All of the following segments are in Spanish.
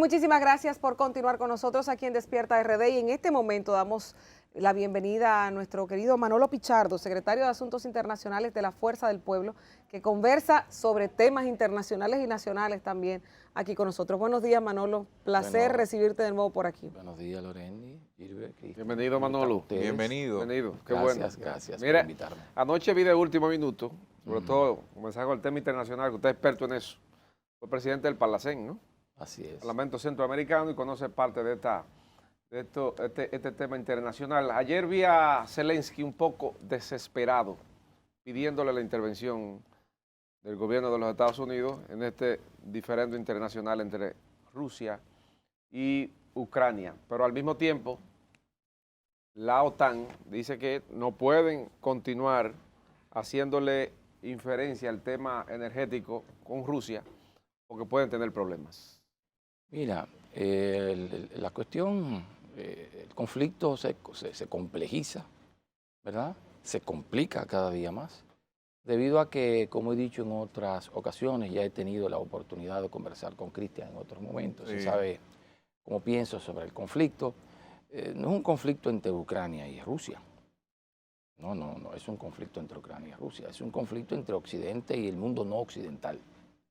muchísimas gracias por continuar con nosotros aquí en Despierta RD y en este momento damos la bienvenida a nuestro querido Manolo Pichardo, secretario de Asuntos Internacionales de la Fuerza del Pueblo, que conversa sobre temas internacionales y nacionales también aquí con nosotros. Buenos días, Manolo. Placer recibirte de nuevo por aquí. Buenos días, Loreni, Irbe, Cristian. Bienvenido, Manolo. Bienvenido. Bienvenido. Qué Gracias, bueno. gracias Mira, por invitarme. anoche vi de último minuto, sobre todo comenzar con el tema internacional, que usted es experto en eso. Fue presidente del Parlacén, ¿no? Así es. Parlamento Centroamericano, y conoce parte de este tema internacional. Ayer vi a Zelensky un poco desesperado, pidiéndole la intervención del gobierno de los Estados Unidos en este diferendo internacional entre Rusia y Ucrania. Pero al mismo tiempo, la OTAN dice que no pueden continuar haciéndole inferencia al tema energético con Rusia porque pueden tener problemas. Mira, la cuestión, el conflicto se complejiza, ¿verdad? Se complica cada día más, debido a que, como he dicho en otras ocasiones, ya he tenido la oportunidad de conversar con Cristian en otros momentos, Sí. y sabe cómo pienso sobre el conflicto. No es un conflicto entre Ucrania y Rusia. No es un conflicto entre Ucrania y Rusia, es un conflicto entre Occidente y el mundo no occidental.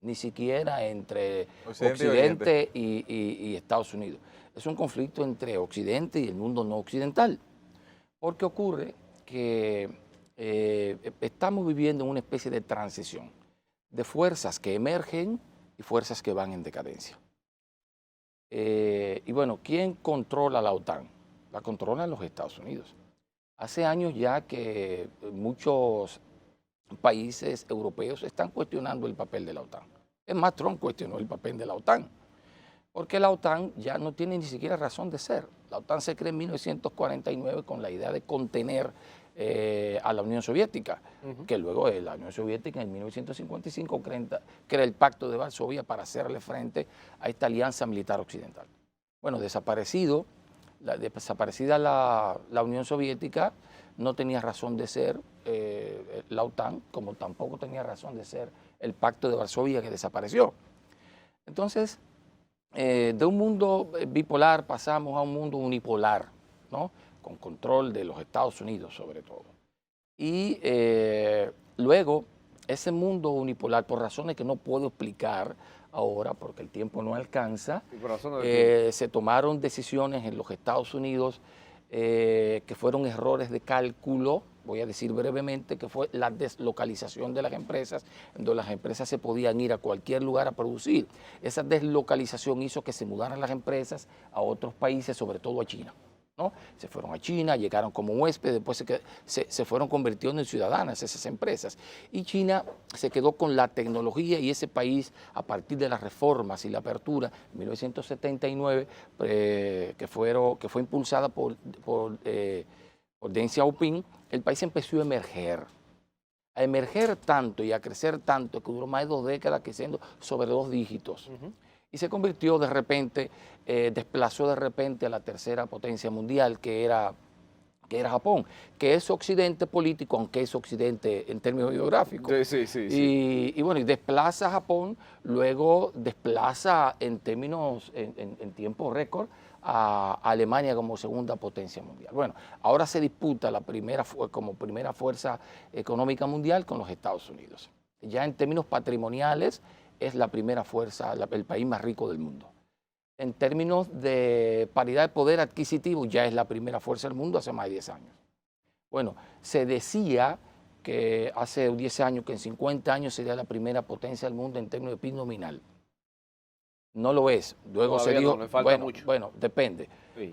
Ni siquiera entre Occidente y Estados Unidos. Es un conflicto entre Occidente y el mundo no occidental. Porque ocurre que estamos viviendo en una especie de transición de fuerzas que emergen y fuerzas que van en decadencia. Y bueno, ¿quién controla la OTAN? La controlan los Estados Unidos. Hace años ya que muchos países europeos están cuestionando el papel de la OTAN. Es más, Trump cuestionó el papel de la OTAN, porque la OTAN ya no tiene ni siquiera razón de ser. La OTAN se creó en 1949 con la idea de contener a la Unión Soviética, que luego la Unión Soviética en 1955 crea el Pacto de Varsovia para hacerle frente a esta alianza militar occidental. Bueno, desaparecida la Unión Soviética, no tenía razón de ser la OTAN, como tampoco tenía razón de ser el Pacto de Varsovia, que desapareció. Entonces, de un mundo bipolar pasamos a un mundo unipolar, ¿no? Con control de los Estados Unidos sobre todo. Y luego, ese mundo unipolar, por razones que no puedo explicar ahora porque el tiempo no alcanza, se tomaron decisiones en los Estados Unidos que fueron errores de cálculo. Voy a decir brevemente que fue la deslocalización de las empresas, donde las empresas se podían ir a cualquier lugar a producir. Esa deslocalización hizo que se mudaran las empresas a otros países, sobre todo a China, ¿no? Se fueron a China, llegaron como huéspedes, después se fueron convirtiendo en ciudadanas esas empresas. Y China se quedó con la tecnología, y ese país, a partir de las reformas y la apertura en 1979, que fue impulsada por Deng Xiaoping, el país empezó a emerger tanto y a crecer tanto que duró más de 2 décadas creciendo sobre 2 dígitos. Y se convirtió de repente, desplazó de repente a la tercera potencia mundial, que era Japón, que es occidente político, aunque es occidente en términos geográficos. Sí. Y bueno, y desplaza a Japón, luego desplaza en tiempo récord a Alemania como segunda potencia mundial. Bueno, ahora se disputa como primera fuerza económica mundial con los Estados Unidos. Ya en términos patrimoniales es la primera fuerza, el país más rico del mundo. En términos de paridad de poder adquisitivo, ya es la primera fuerza del mundo hace más de 10 años. Bueno, se decía que hace 10 años, que en 50 años sería la primera potencia del mundo en términos de PIB nominal. No lo es. Luego se dijo, bueno, depende. Sí.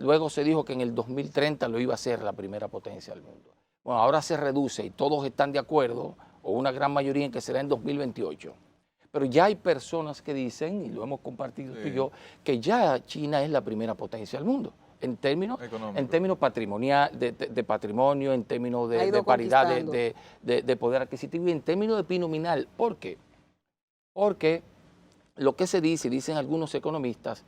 Luego se dijo que en el 2030 lo iba a ser la primera potencia del mundo. Bueno, ahora se reduce y todos están de acuerdo, o una gran mayoría, en que será en 2028. Pero ya hay personas que dicen, y lo hemos compartido tú y yo, que ya China es la primera potencia del mundo. En términos patrimonial, de patrimonio, en términos de paridad de poder adquisitivo y en términos de PIB nominal. ¿Por qué? Porque lo que se dice, dicen algunos economistas,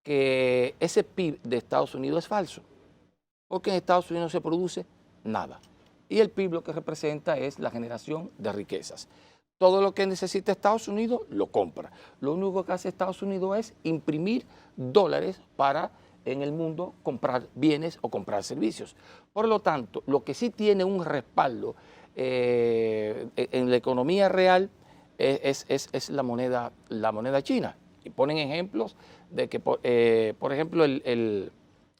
que ese PIB de Estados Unidos es falso, porque en Estados Unidos no se produce nada. Y el PIB lo que representa es la generación de riquezas. Todo lo que necesita Estados Unidos lo compra. Lo único que hace Estados Unidos es imprimir dólares para en el mundo comprar bienes o comprar servicios. Por lo tanto, lo que sí tiene un respaldo en la economía real es la moneda china. Y ponen ejemplos de que, por ejemplo, el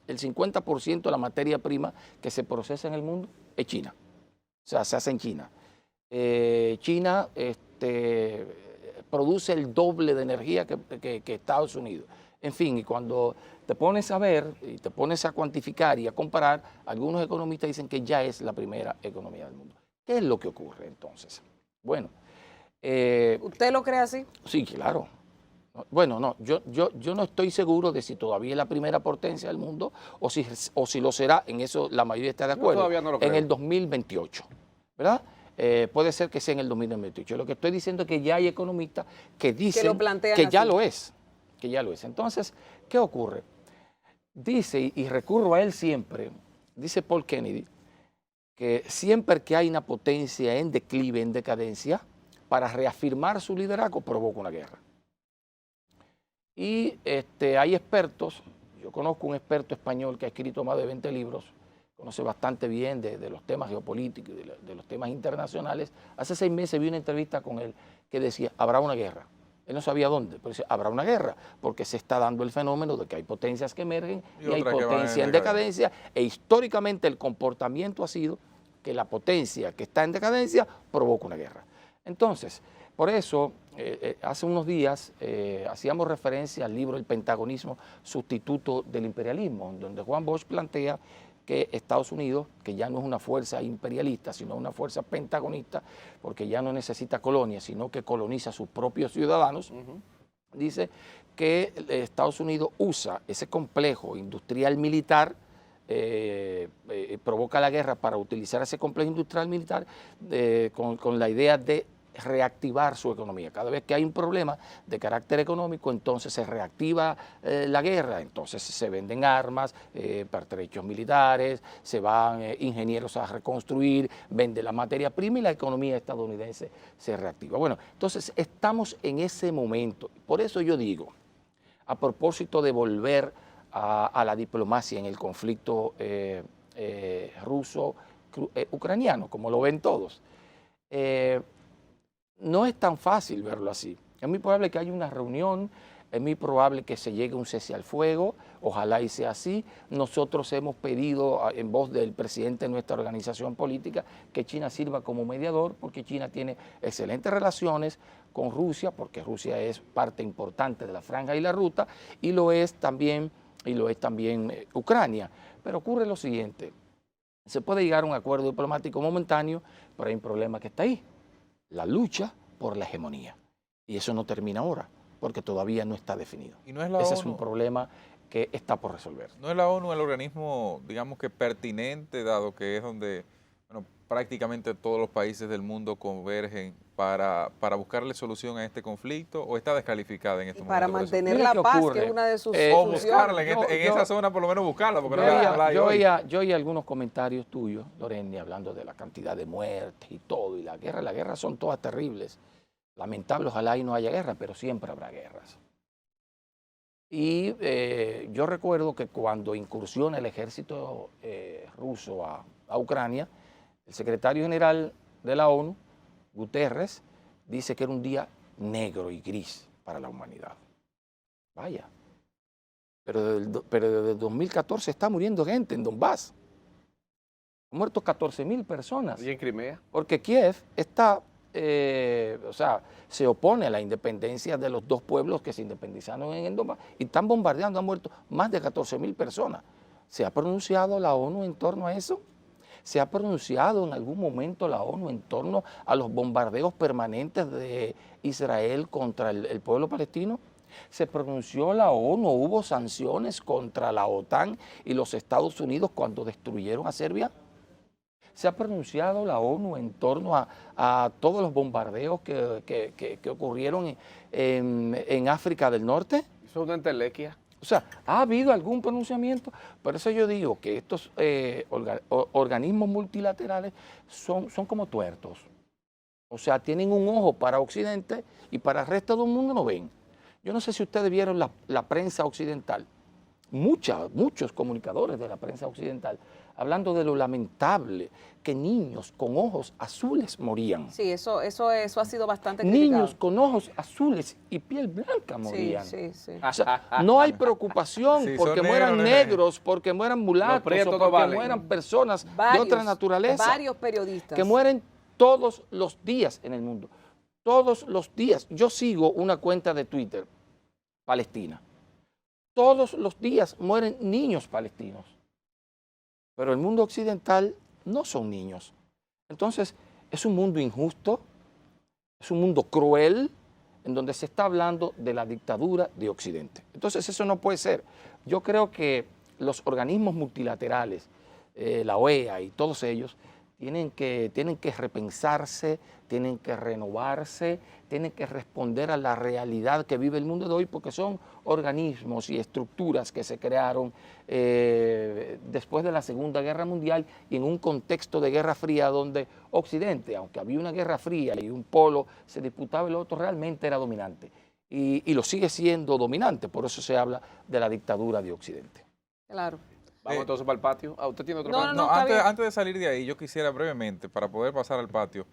50% de la materia prima que se procesa en el mundo es China. O sea, se hace en China. China produce el doble de energía que Estados Unidos. En fin, y cuando te pones a ver y te pones a cuantificar y a comparar, algunos economistas dicen que ya es la primera economía del mundo. ¿Qué es lo que ocurre entonces? Bueno. ¿Usted lo cree así? Sí, claro. Bueno, no, yo no estoy seguro de si todavía es la primera potencia del mundo o si lo será, en eso la mayoría está de acuerdo, todavía no lo creo. en el 2028, ¿verdad? Puede ser que sea en el 2028. Lo que estoy diciendo es que ya hay economistas que dicen lo plantean que ya así. lo es, que ya lo es. Entonces, ¿qué ocurre? Dice, y recurro a él siempre, dice Paul Kennedy, que siempre que hay una potencia en declive, en decadencia, para reafirmar su liderazgo provoca una guerra. Y hay expertos, yo conozco un experto español que ha escrito más de 20 libros, conoce bastante bien de los temas geopolíticos, de los temas internacionales. Hace 6 meses vi una entrevista con él que decía, habrá una guerra. Él no sabía dónde, pero decía, habrá una guerra, porque se está dando el fenómeno de que hay potencias que emergen y hay potencia en decadencia, e históricamente el comportamiento ha sido que la potencia que está en decadencia provoca una guerra. Entonces, por eso, hace unos días hacíamos referencia al libro El Pentagonismo, sustituto del imperialismo, donde Juan Bosch plantea que Estados Unidos, que ya no es una fuerza imperialista, sino una fuerza pentagonista, porque ya no necesita colonias, sino que coloniza a sus propios ciudadanos, dice que Estados Unidos usa ese complejo industrial militar, provoca la guerra para utilizar ese complejo industrial militar con la idea de reactivar su economía. Cada vez que hay un problema de carácter económico, entonces se reactiva la guerra, entonces se venden armas, pertrechos militares, se van ingenieros a reconstruir, vende la materia prima y la economía estadounidense se reactiva. Bueno, entonces estamos en ese momento. Por eso yo digo, a propósito de volver a la diplomacia en el conflicto ruso-ucraniano, como lo ven todos, no es tan fácil verlo así. Es muy probable que haya una reunión, es muy probable que se llegue a un cese al fuego, ojalá y sea así. Nosotros hemos pedido en voz del presidente de nuestra organización política que China sirva como mediador, porque China tiene excelentes relaciones con Rusia, porque Rusia es parte importante de la franja y la ruta, y lo es también Ucrania. Pero ocurre lo siguiente, se puede llegar a un acuerdo diplomático momentáneo, pero hay un problema que está ahí. La lucha por la hegemonía. Y eso no termina ahora, porque todavía no está definido. ¿Y no es la Ese ONU? es un problema que está por resolver. ¿No es la ONU el organismo, digamos que pertinente, dado que es donde prácticamente todos los países del mundo convergen para buscarle solución a este conflicto, o está descalificada en este momento? Para mantener la paz, que es una de sus o funciones. buscarla, en esa zona por lo menos buscarla, porque yo oía algunos comentarios tuyos, Loreni, hablando de la cantidad de muertes y todo, y la guerra son todas terribles. Lamentable, ojalá y no haya guerra, pero siempre habrá guerras. Y yo recuerdo que cuando incursiona el ejército ruso a Ucrania, el secretario general de la ONU, Guterres, dice que era un día negro y gris para la humanidad. Vaya. Pero desde el 2014 está muriendo gente en Donbass. Han muerto 14.000 personas. ¿Y en Crimea? Porque Kiev está, se opone a la independencia de los dos pueblos que se independizaron en el Donbass y están bombardeando, han muerto más de 14.000 personas. ¿Se ha pronunciado la ONU en torno a eso? ¿Se ha pronunciado en algún momento la ONU en torno a los bombardeos permanentes de Israel contra el pueblo palestino? ¿Se pronunció la ONU? ¿Hubo sanciones contra la OTAN y los Estados Unidos cuando destruyeron a Serbia? ¿Se ha pronunciado la ONU en torno a todos los bombardeos que ocurrieron en África del Norte? Eso es una entelequia. O sea, ¿ha habido algún pronunciamiento? Por eso yo digo que estos organismos multilaterales son como tuertos. O sea, tienen un ojo para Occidente y para el resto del mundo no ven. Yo no sé si ustedes vieron la prensa occidental, muchos comunicadores de la prensa occidental, hablando de lo lamentable que niños con ojos azules morían. Sí, eso ha sido bastante criticado. Niños con ojos azules y piel blanca morían. Sí, sí, sí. O sea, no hay preocupación Sí, porque son mueran negros, negros, porque mueran mulatos, prietos o no porque valen. mueran personas de otra naturaleza. Varios periodistas. Que mueren todos los días en el mundo. Todos los días. Yo sigo una cuenta de Twitter, Palestina. Todos los días mueren niños palestinos. Pero el mundo occidental no son niños. Entonces, es un mundo injusto, es un mundo cruel, en donde se está hablando de la dictadura de Occidente. Entonces, eso no puede ser. Yo creo que los organismos multilaterales, la OEA y todos ellos, tienen que repensarse, tienen que renovarse, tienen que responder a la realidad que vive el mundo de hoy, porque son organismos y estructuras que se crearon después de la Segunda Guerra Mundial y en un contexto de Guerra Fría donde Occidente, aunque había una Guerra Fría y un polo se disputaba, el otro realmente era dominante y lo sigue siendo dominante, por eso se habla de la dictadura de Occidente. Claro. Vamos entonces para el patio. ¿Usted tiene otro No, patio? no, No, está bien. antes de salir de ahí, yo quisiera brevemente, para poder pasar al patio,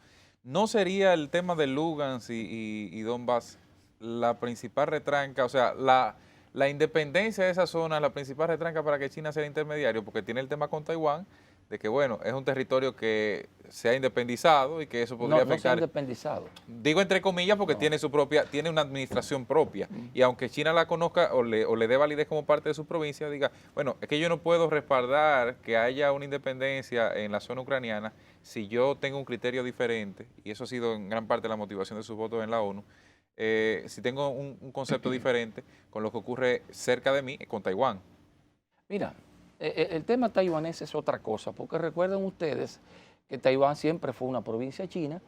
¿no sería el tema de Lugansk y Donbass la principal retranca, o sea, la independencia de esa zona, la principal retranca para que China sea intermediario? Porque tiene el tema con Taiwán, de que, bueno, es un territorio que se ha independizado y que eso podría No se ha afectar. independizado. Digo entre comillas porque tiene su propia, tiene una administración propia. Y aunque China la conozca o le dé validez como parte de su provincia, diga, bueno, es que yo no puedo respaldar que haya una independencia en la zona ucraniana si yo tengo un criterio diferente, y eso ha sido en gran parte la motivación de sus votos en la ONU, si tengo un concepto diferente con lo que ocurre cerca de mí, con Taiwán. Mira, el tema taiwanés es otra cosa, porque recuerden ustedes que Taiwán siempre fue una provincia china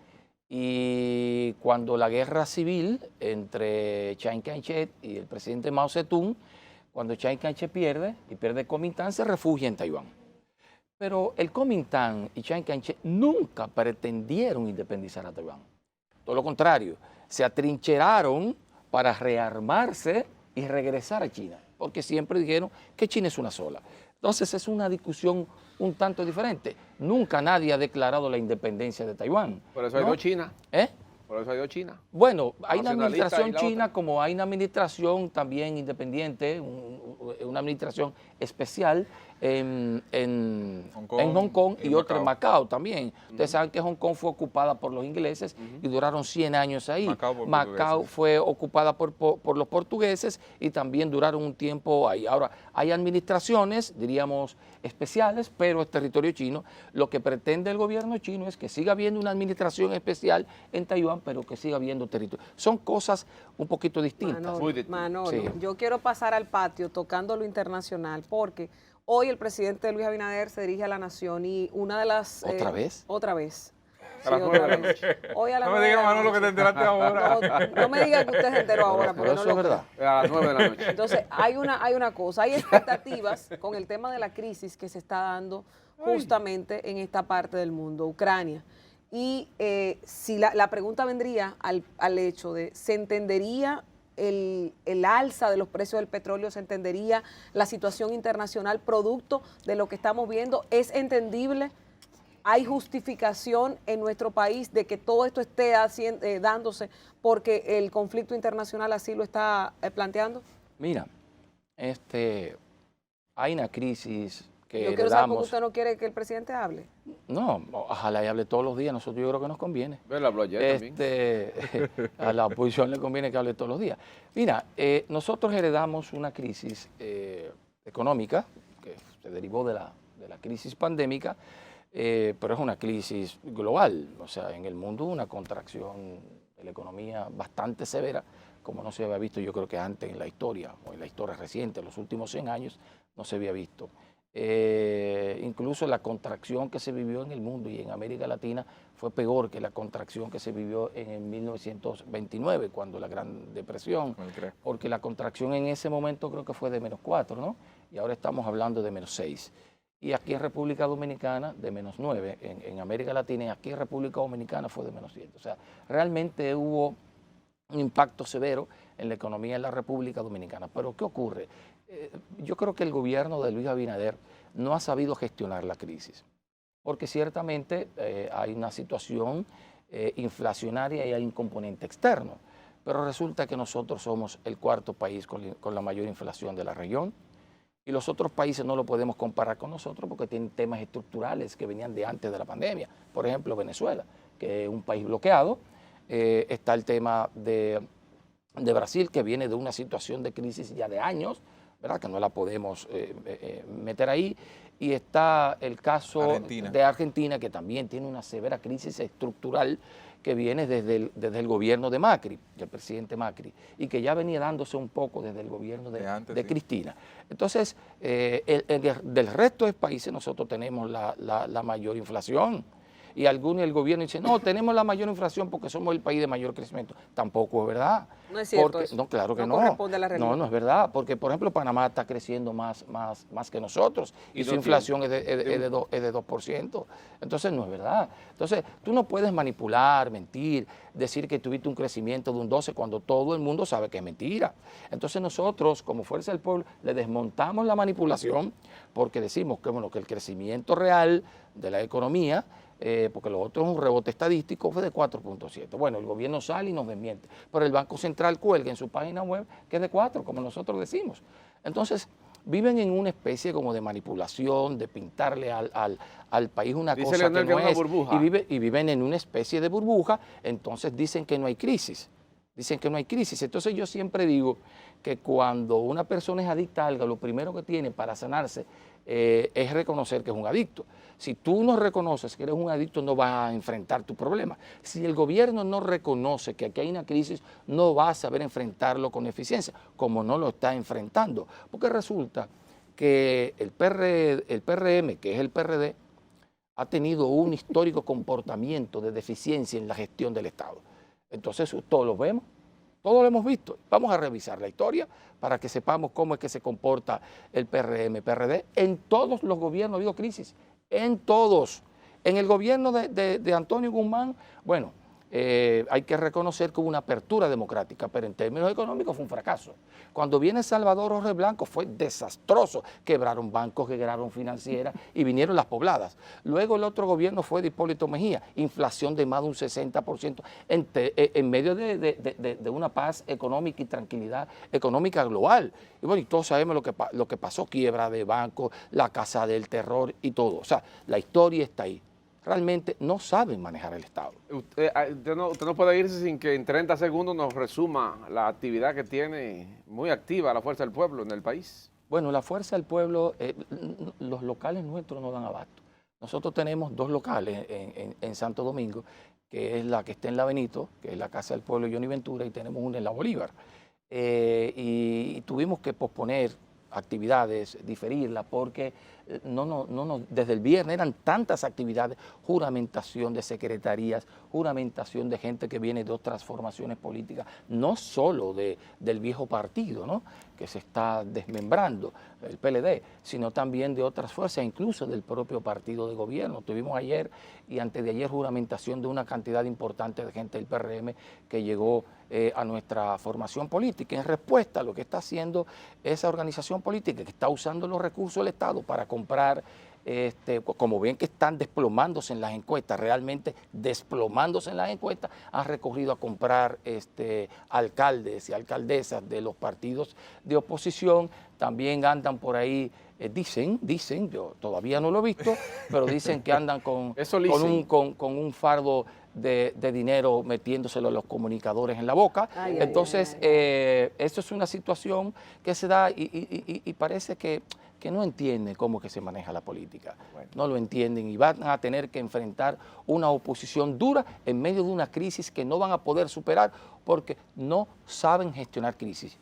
y cuando la guerra civil entre Chiang Kai-shek y el presidente Mao Zedong, cuando Chiang Kai-shek pierde y pierde Kuomintang, se refugia en Taiwán. Pero el Kuomintang y Chiang Kai-shek nunca pretendieron independizar a Taiwán. Todo lo contrario, se atrincheraron para rearmarse y regresar a China, porque siempre dijeron que China es una sola. Entonces es una discusión un tanto diferente. Nunca nadie ha declarado la independencia de Taiwán. Por eso hay ¿no? dos Chinas. ¿Eh? Por eso hay dos Chinas. Bueno, hay una Nacionalista administración y la china otra. como hay una administración también independiente, una administración especial en Hong Kong y otra en Macao también. Ustedes saben que Hong Kong fue ocupada por los ingleses y duraron 100 años ahí. Macao fue ocupada por los portugueses y también duraron un tiempo ahí. Ahora, hay administraciones, diríamos, especiales, pero es territorio chino. Lo que pretende el gobierno chino es que siga habiendo una administración especial en Taiwán, pero que siga habiendo territorio. Son cosas un poquito distintas. Manolo, Sí. yo quiero pasar al patio tocando lo internacional, porque hoy el presidente Luis Abinader se dirige a la nación y una de las... ¿Otra vez? Otra vez. A las 9 de la noche. Hoy a las No me 9 de diga, la Manolo, que te noche. enteraste ahora. No me diga que usted se enteró ahora, porque Pero no eso es lo verdad. A las 9 de la noche. Entonces, hay una cosa, hay expectativas con el tema de la crisis que se está dando justamente en esta parte del mundo, Ucrania. Y si la pregunta vendría al hecho de, ¿se entendería el alza de los precios del petróleo? ¿Se entendería la situación internacional producto de lo que estamos viendo? ¿Es entendible? ¿Hay justificación en nuestro país de que todo esto esté dándose porque el conflicto internacional así lo está planteando? Mira, hay una crisis que Yo quiero saber por qué heredamos. usted no quiere que el presidente hable. No, ojalá y hable todos los días. Nosotros yo creo que nos conviene. Él habló ayer también. A la oposición le conviene que hable todos los días. Mira, nosotros heredamos una crisis económica que se derivó de la crisis pandémica, pero es una crisis global. O sea, en el mundo una contracción de la economía bastante severa, como no se había visto yo creo que antes en la historia, o en la historia reciente, en los últimos 100 años, no se había visto. Incluso la contracción que se vivió en el mundo y en América Latina fue peor que la contracción que se vivió en 1929, cuando la Gran Depresión, porque la contracción en ese momento creo que fue de -4, ¿no? Y ahora estamos hablando de -6. y aquí en República Dominicana de -9, en América Latina, y aquí en República Dominicana fue de -7. O sea, realmente hubo un impacto severo en la economía de la República Dominicana. Pero ¿qué ocurre? Yo creo que el gobierno de Luis Abinader no ha sabido gestionar la crisis, porque ciertamente hay una situación inflacionaria y hay un componente externo, pero resulta que nosotros somos el cuarto país con la mayor inflación de la región, y los otros países no lo podemos comparar con nosotros porque tienen temas estructurales que venían de antes de la pandemia. Por ejemplo, Venezuela, que es un país bloqueado. Está el tema de Brasil, que viene de una situación de crisis ya de años, ¿verdad? Que no la podemos meter ahí. Y está el caso de Argentina, que también tiene una severa crisis estructural que viene desde el gobierno de Macri, del presidente Macri, y que ya venía dándose un poco desde el gobierno de Cristina. Entonces, del resto de países nosotros tenemos la mayor inflación. Y algunos del gobierno dicen, no, tenemos la mayor inflación porque somos el país de mayor crecimiento. Tampoco es verdad. No es cierto porque, no, claro que no. Corresponde a la realidad. No, no es verdad. Porque, por ejemplo, Panamá está creciendo más que nosotros. Y su inflación es de 2%. Entonces, no es verdad. Entonces, tú no puedes manipular, mentir, decir que tuviste un crecimiento de un 12 cuando todo el mundo sabe que es mentira. Entonces, nosotros, como Fuerza del Pueblo, le desmontamos la manipulación porque decimos que, bueno, que el crecimiento real de la economía, porque lo otro es un rebote estadístico, fue de 4.7. Bueno, el gobierno sale y nos desmiente, pero el Banco Central cuelga en su página web que es de 4, como nosotros decimos. Entonces, viven en una especie como de manipulación, de pintarle al país una cosa que no es, y viven en una especie de burbuja, entonces dicen que no hay crisis. Dicen que no hay crisis. Entonces yo siempre digo que cuando una persona es adicta a algo, lo primero que tiene para sanarse es reconocer que es un adicto. Si tú no reconoces que eres un adicto, no vas a enfrentar tu problema. Si el gobierno no reconoce que aquí hay una crisis, no va a saber enfrentarlo con eficiencia, como no lo está enfrentando. Porque resulta que el PRM, que es el PRD, ha tenido un histórico comportamiento de deficiencia en la gestión del Estado. Entonces, todos lo vemos, todos lo hemos visto. Vamos a revisar la historia para que sepamos cómo es que se comporta el PRM-PRD. En todos los gobiernos ha habido crisis, en todos. En el gobierno de Antonio Guzmán, bueno, hay que reconocer que hubo una apertura democrática, pero en términos económicos fue un fracaso. Cuando viene Salvador Jorge Blanco fue desastroso. Quebraron bancos, quebraron financieras y vinieron las pobladas. Luego el otro gobierno fue de Hipólito Mejía, inflación de más de un 60% en medio de una paz económica y tranquilidad económica global. Y bueno, y todos sabemos lo que pasó, quiebra de bancos, la casa del terror y todo. O sea, la historia está ahí. Realmente no saben manejar el Estado. Usted no puede irse sin que en 30 segundos nos resuma la actividad que tiene muy activa la Fuerza del Pueblo en el país. Bueno, la Fuerza del Pueblo, los locales nuestros no dan abasto. Nosotros tenemos 2 locales en Santo Domingo, que es la que está en la Benito, que es la Casa del Pueblo Johnny Ventura, y tenemos una en la Bolívar. Y tuvimos que posponer actividades, diferirla, porque desde el viernes eran tantas actividades, juramentación de secretarías, juramentación de gente que viene de otras formaciones políticas, no solo del viejo partido, ¿no?, que se está desmembrando, el PLD, sino también de otras fuerzas, incluso del propio partido de gobierno. Tuvimos ayer y antes de ayer juramentación de una cantidad importante de gente del PRM que llegó a nuestra formación política en respuesta a lo que está haciendo esa organización política que está usando los recursos del Estado para comprar, como ven que están desplomándose en las encuestas, realmente desplomándose en las encuestas, han recurrido a comprar alcaldes y alcaldesas de los partidos de oposición. También andan por ahí, dicen, yo todavía no lo he visto, pero dicen que andan con un fardo de dinero metiéndoselo a los comunicadores en la boca. Entonces, esto es una situación que se da y parece que no entienden cómo que se maneja la política. Bueno. No lo entienden y van a tener que enfrentar una oposición dura en medio de una crisis que no van a poder superar porque no saben gestionar crisis.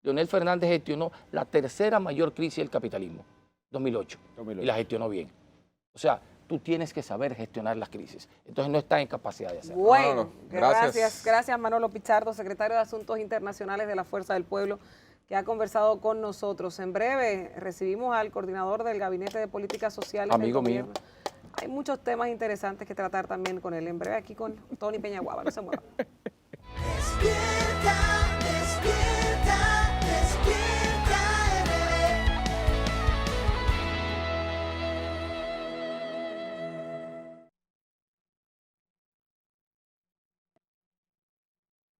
Leonel Fernández gestionó la tercera mayor crisis del capitalismo, 2008. Y la gestionó bien. O sea, tú tienes que saber gestionar las crisis. Entonces no estás en capacidad de hacerlo. Bueno, gracias Manolo Pichardo, secretario de Asuntos Internacionales de la Fuerza del Pueblo. que ha conversado con nosotros. En breve recibimos al coordinador del Gabinete de Políticas Sociales Amigo del mío. gobierno. Hay muchos temas interesantes que tratar también con él. En breve aquí con Tony Peñaguaba. No se muevan. Despierta, despierta.